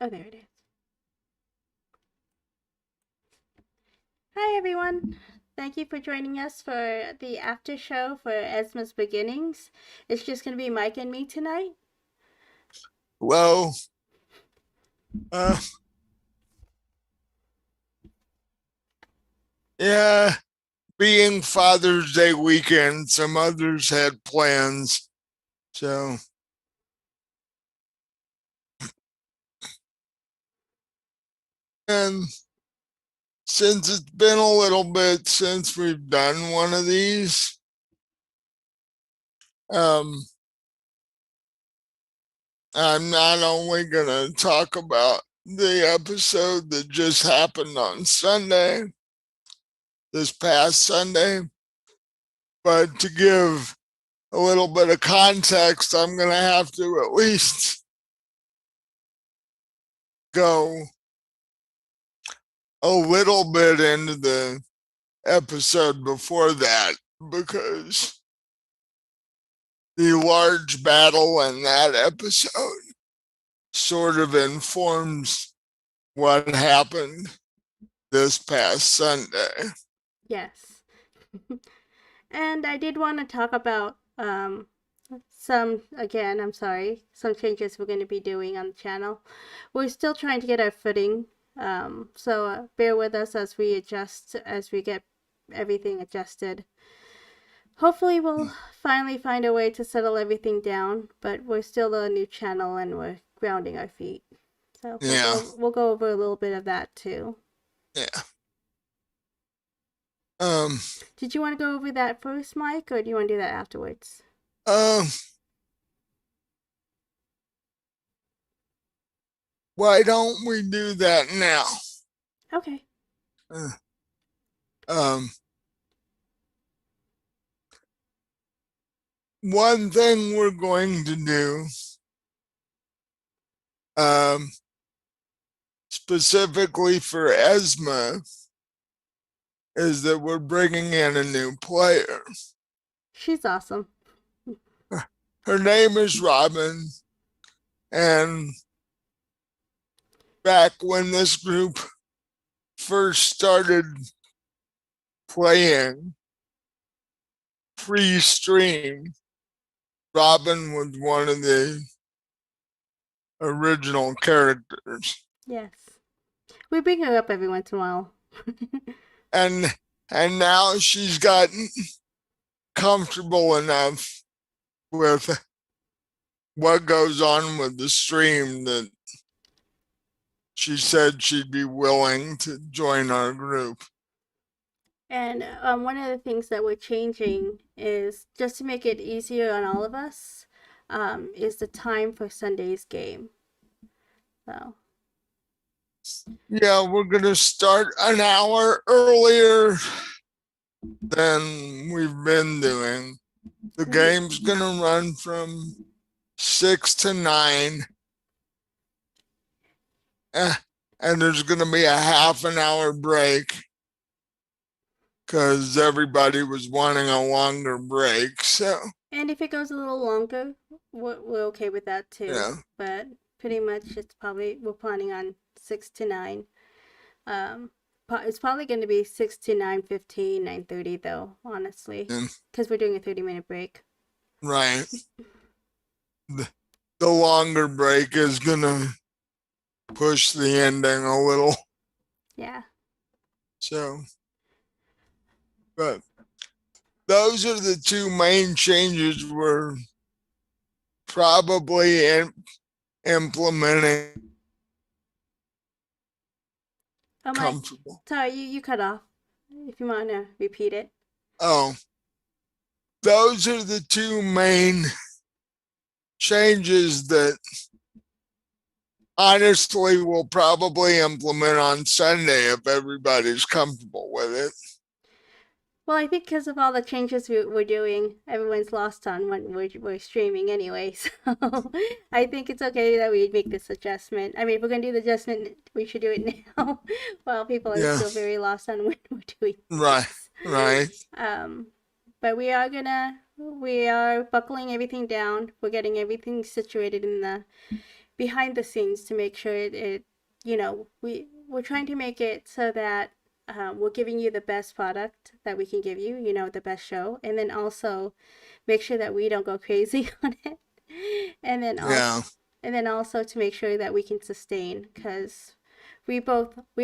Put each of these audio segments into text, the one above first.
Oh, there it is. Hi, everyone. Thank you for joining us for the after show for Esma's Beginnings. It's just going to be Mike and me tonight. Well, uh, yeah, being Father's Day weekend, some others had plans. So, and since it's been a little bit since we've done one of these, um, I'm not only going to talk about the episode that just happened on Sunday, this past Sunday, but to give a little bit of context, I'm going to have to at least go a little bit into the episode before that because the large battle in that episode sort of informs what happened this past Sunday. Yes. And I did want to talk about I'm sorry, some changes we're going to be doing on the channel. We're still trying to get our footing. So bear with us as we adjust, as we get everything adjusted. Hopefully, we'll finally find a way to settle everything down, but we're still a new channel and we're grounding our feet. So Yeah, we'll go over a little bit of that too. yeah. Um, Did you want to go over that first, Mike, or do you want to do that afterwards? uh, why don't we do that now? Okay. Uh, um, one thing we're going to do, um, specifically for Esma, is that we're bringing in a new player. She's awesome. Her name is Robin, and back when this group first started playing pre-stream, Robin was one of the original characters. Yes. We bring her up every once in a while. And and now she's gotten comfortable enough with what goes on with the stream that she said she'd be willing to join our group. And one of the things that we're changing is just to make it easier on all of us, is the time for Sunday's game. So, Yeah, we're going to start an hour earlier than we've been doing. The game's going to run from 6 to 9. And there's going to be a half an hour break because everybody was wanting a longer break. So, and if it goes a little longer, we're okay with that too. yeah. But pretty much, we're planning on 6 to 9. Um, it's probably going to be 6 to 9:15, 9:30 though, honestly, And, because we're doing a 30-minute break. right. The longer break is going to push the ending a little. Yeah. So, but those are the two main changes we're probably implementing. Oh, Mike, Comfortable. sorry, you cut off. If you want to repeat it. Oh, those are the two main changes that honestly we'll probably implement on Sunday if everybody's comfortable with it. Well, I think because of all the changes we're doing, everyone's lost on when we're streaming anyway. So I think it's okay that we make this adjustment. I mean, if we're going to do the adjustment, we should do it now while people are Yeah, still very lost on when we're doing right, this. right. Um, but we are buckling everything down. We're getting everything situated in behind the scenes to make sure it we're trying to make it so that we're giving you the best product that we can give you, the best show, and then also make sure that we don't go crazy on it, and then also Yeah. to make sure that we can sustain, because we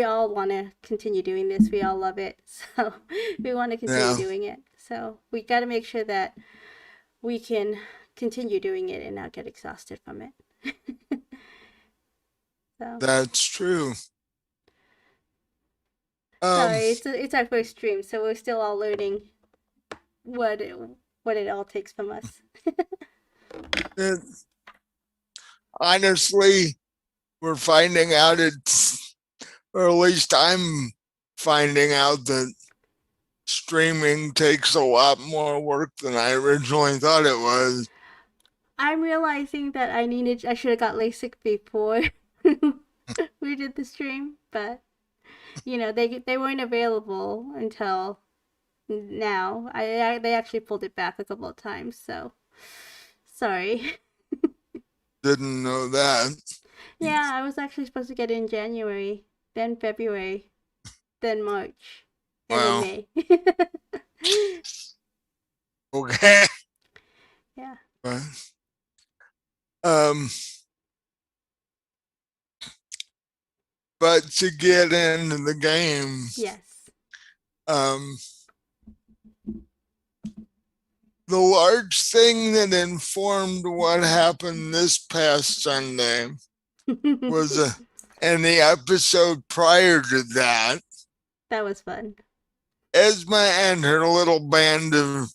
all want to continue doing this. We all love it, so we want to continue Yeah. doing it. So we got to make sure that we can continue doing it and not get exhausted from it. So That's true. sorry, it's our first stream, so we're still all learning what it all takes from us. It, honestly, we're finding out or at least I'm finding out that streaming takes a lot more work than I originally thought it was. I'm realizing that I should have got LASIK before we did the stream, but they weren't available until now. They actually pulled it back a couple of times, so sorry. Didn't know that. Yeah, I was actually supposed to get it in January, then February, then March, and then Wow. May. Okay. Yeah. But, um, but to get into the game, Yes. The large thing that informed what happened this past Sunday was in the episode prior to that, That was fun. Esma and her little band of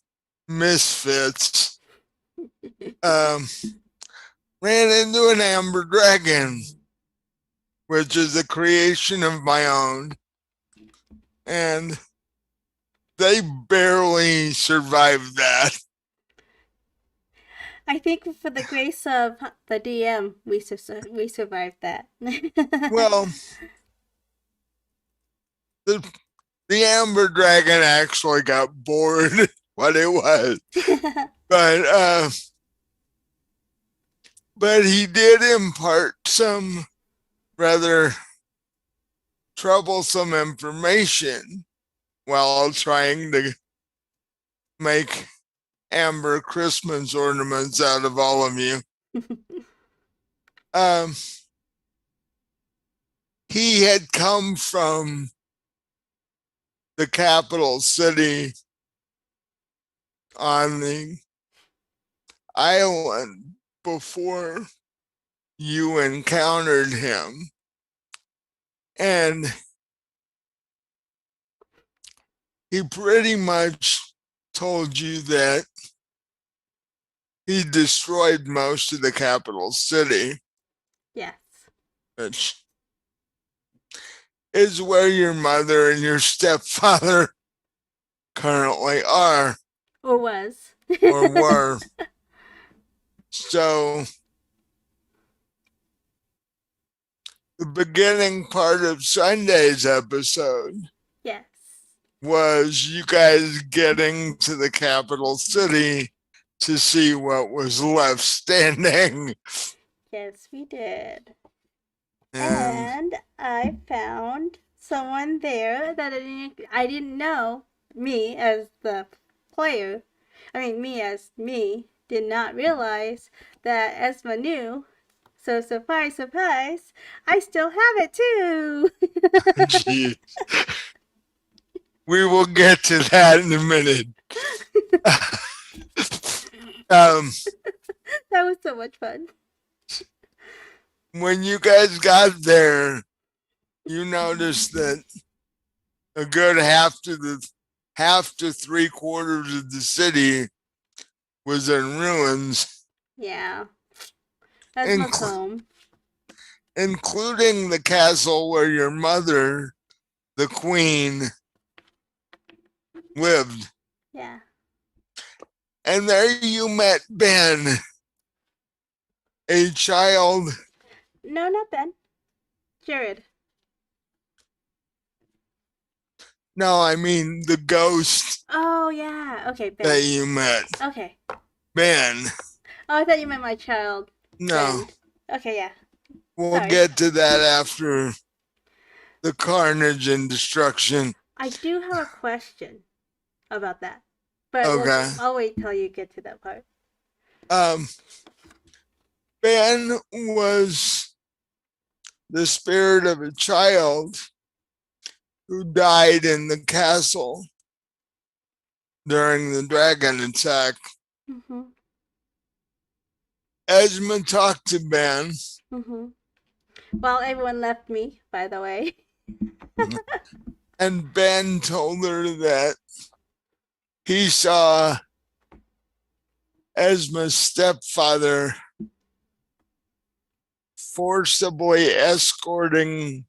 misfits ran into an amber dragon, which is a creation of my own, and they barely survived that. I think for the grace of the DM, we survived that. Well, the amber dragon actually got bored what it was, but he did impart some rather troublesome information while trying to make amber Christmas ornaments out of all of you. He had come from the capital city on the island before you encountered him, and he pretty much told you that he destroyed most of the capital city. Yes. Which is where your mother and your stepfather currently are. Or was. Or were. So the beginning part of Sunday's episode, yes, was you guys getting to the capital city to see what was left standing. Yes, we did. And I found someone there that I didn't know. Me as the player, me as me, did not realize that Esma knew. So surprise, surprise, I still have it too. Jeez. We will get to that in a minute. That was so much fun. When you guys got there, you noticed that a good half to 3/4 of the city was in ruins. Yeah. Esma's home. Including the castle where your mother, the queen, lived. Yeah. And there you met Ben, a child. No, not Ben. Jared. No, I mean the ghost. Oh, yeah. Okay, Ben. That you met. Okay. Ben. Oh, I thought you meant my child. No. Ben. Okay, yeah. we'll Sorry. get to that after the carnage and destruction. I do have a question about that, but Okay. I'll wait till you get to that part. Um, Ben was the spirit of a child who died in the castle during the dragon attack. Mm-hmm. Esma talked to Ben. Mm-hmm. Well, everyone left me, by the way. And Ben told her that he saw Esma's stepfather forcibly escorting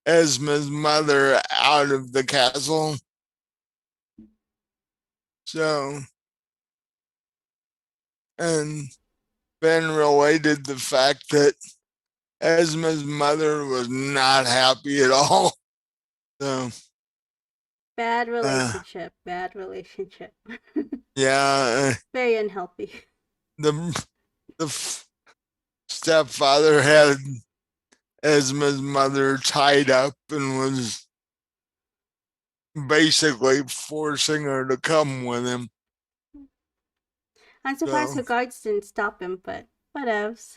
Esma's mother out of the castle. So, and Ben related the fact that Esma's mother was not happy at all. So, Bad relationship. Bad relationship. yeah, Very unhealthy. the stepfather had Esma's mother tied up and was basically forcing her to come with him. I'm surprised So the guards didn't stop him, but whatevs.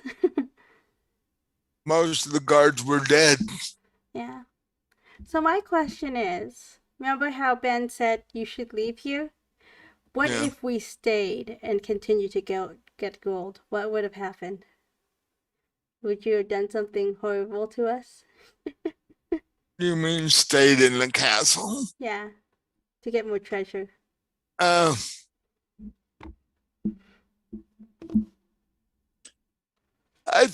most of the guards were dead. Yeah. So my question is, remember how Ben said you should leave here? What Yeah. if we stayed and continued to get gold? What would have happened? Would you have done something horrible to us? You mean stayed in the castle? Yeah, to get more treasure. Uh, I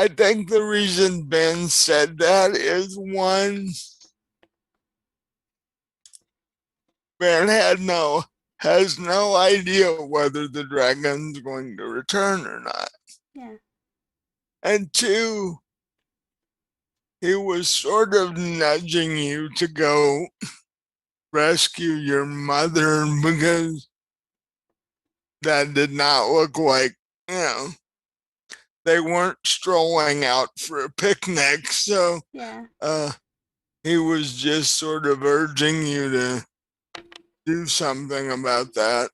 think the reason Ben said that is one, Ben has no idea whether the dragon's going to return or not. Yeah. And two, he was sort of nudging you to go rescue your mother because that did not look like, they weren't strolling out for a picnic. So Yeah. He was just sort of urging you to do something about that.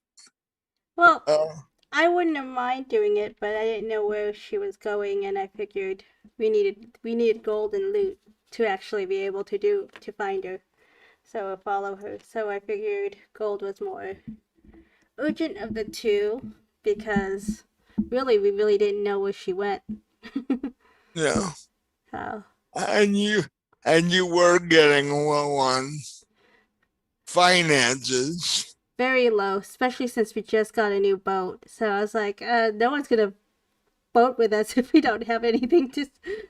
Well, Uh, I wouldn't have mind doing it, but I didn't know where she was going, and I figured we needed gold and loot to actually be able to find her, so follow her. So I figured gold was more urgent of the two because we really didn't know where she went. yeah. So And you were getting low on finances. very low, especially since we just got a new boat. So I was like, no one's gonna boat with us if we don't have anything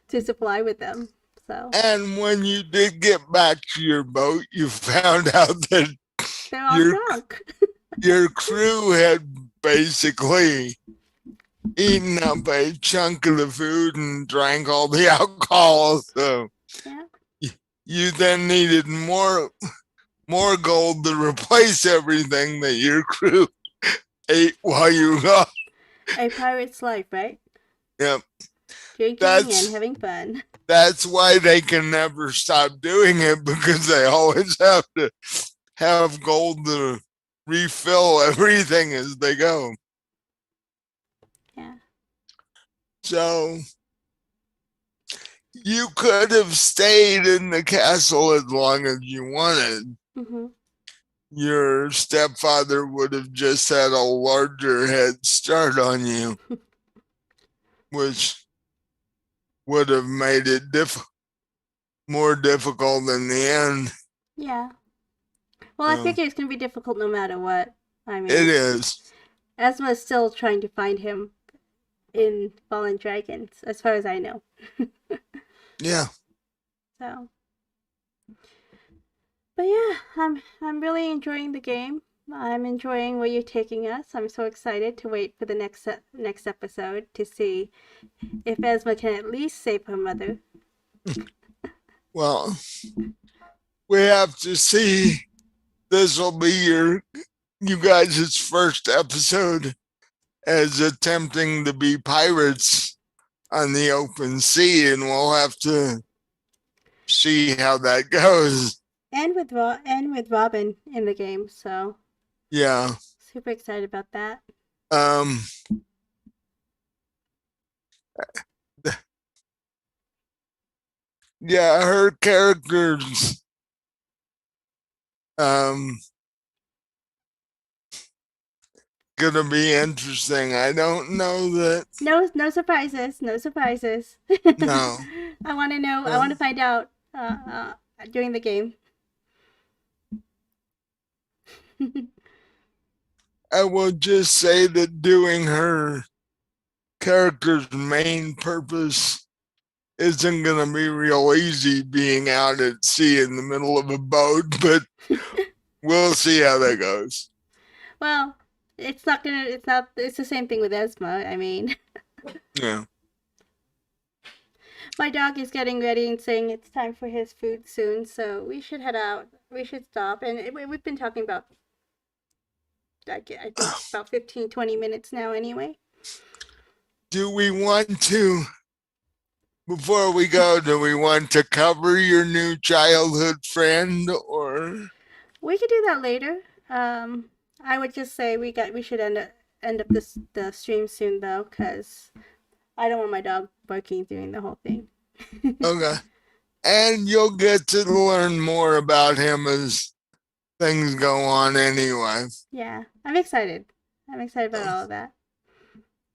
to supply with them. So And when you did get back to your boat, you found out that they're all your drunk. your crew had basically eaten up a chunk of the food and drank all the alcohol. So Yeah. you then needed more gold to replace everything that your crew ate while you were gone. A pirate's life, right? Yep. Drinking and having fun. That's why they can never stop doing it, because they always have to have gold to refill everything as they go. Yeah. So you could have stayed in the castle as long as you wanted. Mm-hmm. Your stepfather would have just had a larger head start on you, which would have made it more difficult in the end. Yeah. Well, I figure it's gonna be difficult no matter what. I mean, It is. Esma is still trying to find him in Fallen Dragons, as far as I know. Yeah. So, but yeah, I'm really enjoying the game. I'm enjoying where you're taking us. I'm so excited to wait for the next episode to see if Esma can at least save her mother. Well, we have to see. This will be you guys' first episode as attempting to be pirates on the open sea, and we'll have to see how that goes. And with Robin in the game, so Yeah. super excited about that. Um. Yeah, her characters. Um. Gonna be interesting. I don't know that. No surprises, no surprises. No. I want to know. I Uh, want to find out during the game. I will just say that doing her character's main purpose isn't gonna be real easy, being out at sea in the middle of a boat, but we'll see how that goes. Well, it's not gonna. It's not. It's the same thing with Esma. I mean, Yeah. my dog is getting ready and saying it's time for his food soon, so we should head out. We should stop. And we've been talking about, I think, about 15, 20 minutes now anyway. Do we want to, before we go, do we want to cover your new childhood friend, or? We could do that later. I would just say we should end up the stream soon though, because I don't want my dog barking during the whole thing. Okay. And you'll get to learn more about him as things go on anyway. Yeah, I'm excited. I'm excited about all of that.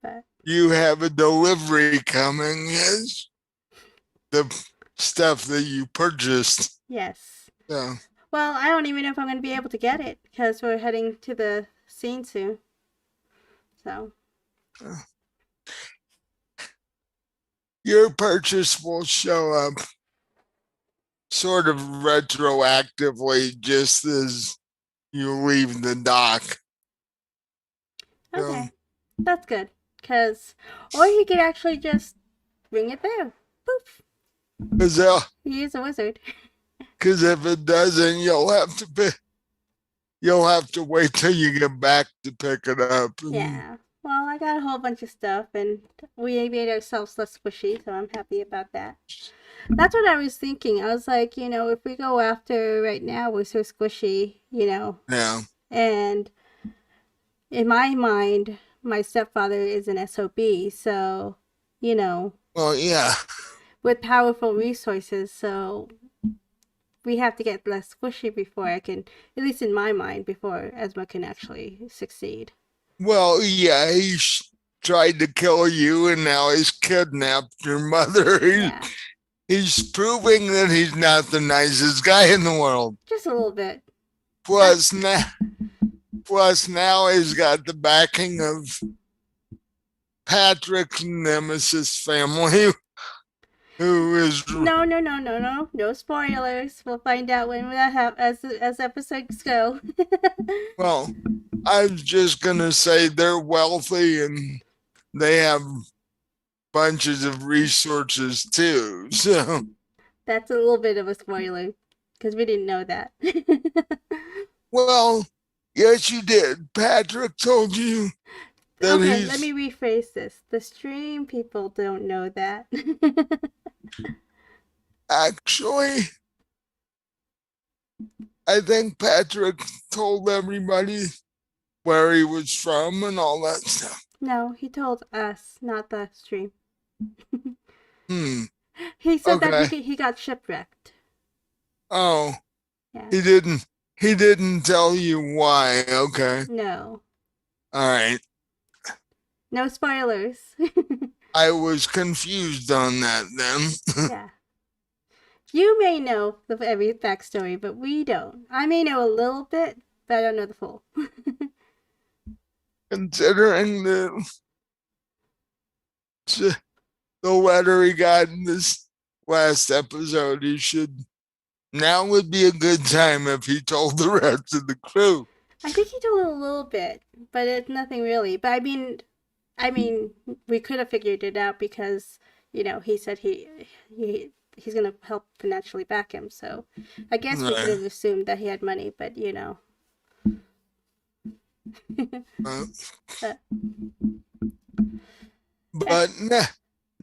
But You have a delivery coming, yes? The stuff that you purchased. yes. So, Well, I don't even know if I'm going to be able to get it because we're heading to the scene soon. So, your purchase will show up sort of retroactively just as you leave the dock. okay. That's good. Cause, or he could actually just bring it there. Poof. He is a wizard. Because if it doesn't, you'll have to wait till you get back to pick it up. Yeah. Well, I got a whole bunch of stuff, and we made ourselves less squishy, so I'm happy about that. That's what I was thinking. I was like, if we go after right now, we're so squishy, Yeah. and in my mind, my stepfather is an SOB, so, Well, yeah. with powerful resources, so we have to get less squishy before I can, at least in my mind, before Esma can actually succeed. Well, yeah, tried to kill you and now he's kidnapped your mother. Yeah, He's proving that he's not the nicest guy in the world. just a little bit. Plus now he's got the backing of Patrick's nemesis family, who is No spoilers. We'll find out when that happens as episodes go. well, I was just gonna say they're wealthy and they have bunches of resources too. So That's a little bit of a spoiler because we didn't know that. well, yes you did. Patrick told you that Okay, let me rephrase this. The stream people don't know that. actually, I think Patrick told everybody where he was from and all that stuff. No, he told us, not the stream. Hmm. He said Okay. that he got shipwrecked. Oh. Yeah. He didn't tell you why. Okay. No. All right. No spoilers. I was confused on that then. Yeah. You may know every backstory, but we don't. I may know a little bit, but I don't know the full. Considering the letter he got in this last episode, now would be a good time if he told the rest of the crew. I think he told a little bit, but it's nothing really. But I mean, we could have figured it out because he said he's gonna help financially back him. So I guess we could have assumed that he had money, but But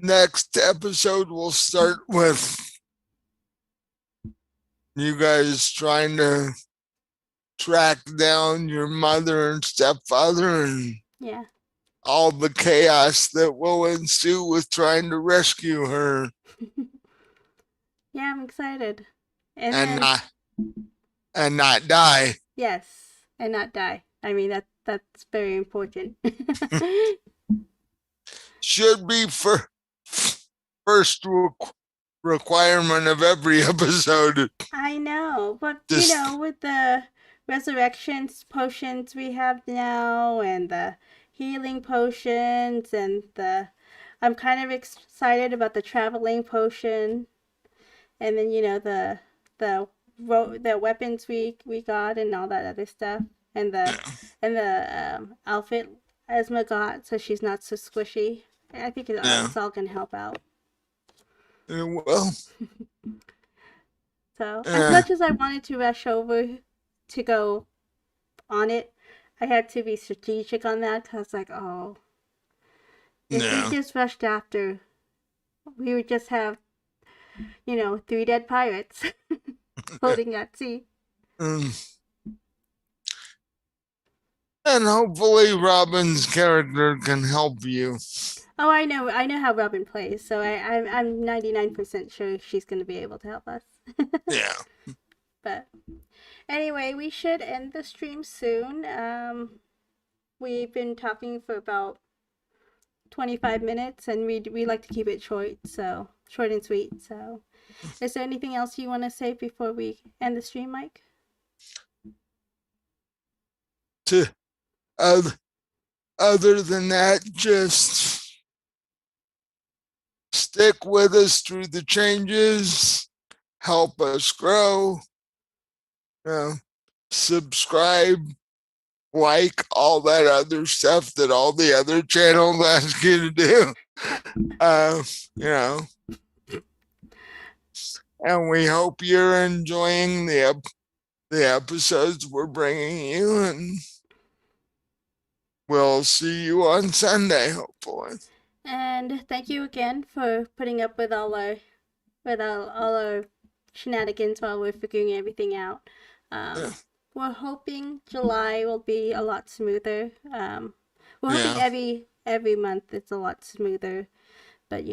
next episode we'll start with you guys trying to track down your mother and stepfather and Yeah. all the chaos that will ensue with trying to rescue her Yeah, I'm excited. And and then not die. yes, and not die. I mean that's very important. Should be for first requirement of every episode. I know, but Just with the resurrections potions we have now and the healing potions and I'm kind of excited about the traveling potion and then the the weapons we got and all that other stuff and yeah, the outfit Esma got so she's not so squishy. I think yeah. it's all gonna help out. Well, So as yeah, much as I wanted to rush over to go on it, I had to be strategic on that because like, oh, if we yeah. just rushed after, we would just have 3 dead pirates floating at sea. Mm. And hopefully Robin's character can help you. Oh, I know how Robin plays, so I'm 99% sure she's going to be able to help us. Yeah. But anyway, we should end the stream soon. We've been talking for about 25 minutes, and we like to keep it short and sweet. So, is there anything else you want to say before we end the stream, Mike? To other than that, just stick with us through the changes, help us grow, subscribe, like all that other stuff that all the other channels ask you to do. Uh, you know, and we hope you're enjoying the episodes we're bringing you, and we'll see you on Sunday, hopefully. And thank you again for putting up with all our shenanigans while we're figuring everything out. Yeah. We're hoping July will be a lot smoother. We're hoping Yeah. every month it's a lot smoother, but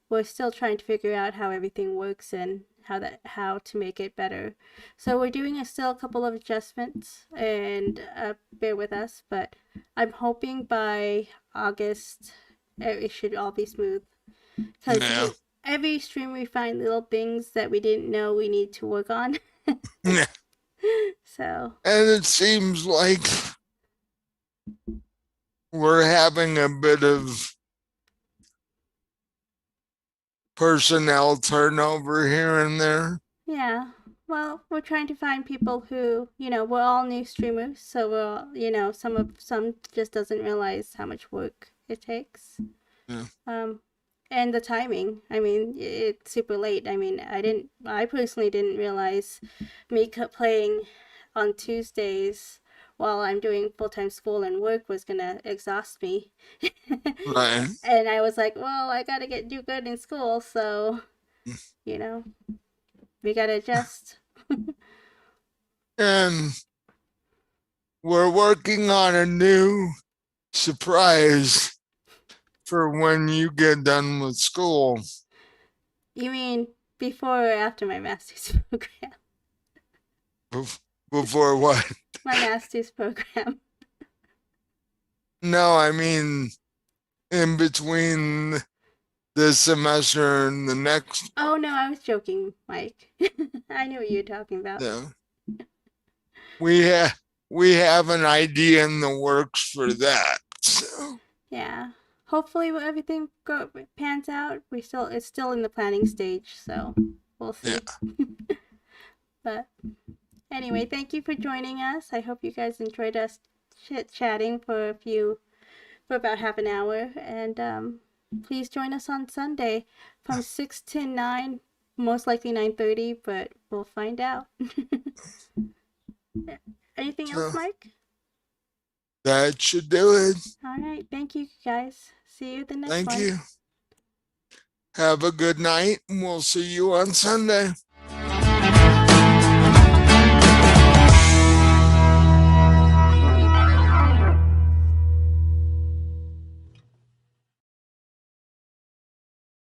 we're still trying to figure out how everything works and how to make it better. So we're doing still a couple of adjustments, and bear with us. But I'm hoping by August it should all be smooth because Yeah. every stream we find little things that we didn't know we need to work on. Yeah. So And it seems like we're having a bit of personnel turnover here and there. yeah. Well, we're trying to find people who, we're all new streamers, so we're all, some just doesn't realize how much work it takes. Yeah. Um, and the timing. I mean, it's super late. I mean, I personally didn't realize me playing on Tuesdays while I'm doing full-time school and work was gonna exhaust me. Right. And I was like, well, I gotta do good in school, so you know, we gotta adjust. And we're working on a new surprise for when you get done with school. You mean before or after my master's program? Before what? My master's program. No, I mean in between this semester and the next. Oh no, I was joking, Mike. I knew what you were talking about. Yeah. We have an idea in the works for that. So Yeah. Hopefully everything pans out. It's still in the planning stage, so we'll see. yeah. But anyway, thank you for joining us. I hope you guys enjoyed us chatting for about half an hour, and please join us on Sunday from 6 to 9, most likely 9:30, but we'll find out. Anything else, So Mike? that should do it. All right, thank you guys. See you the next Thank one. you. Have a good night, and we'll see you on Sunday.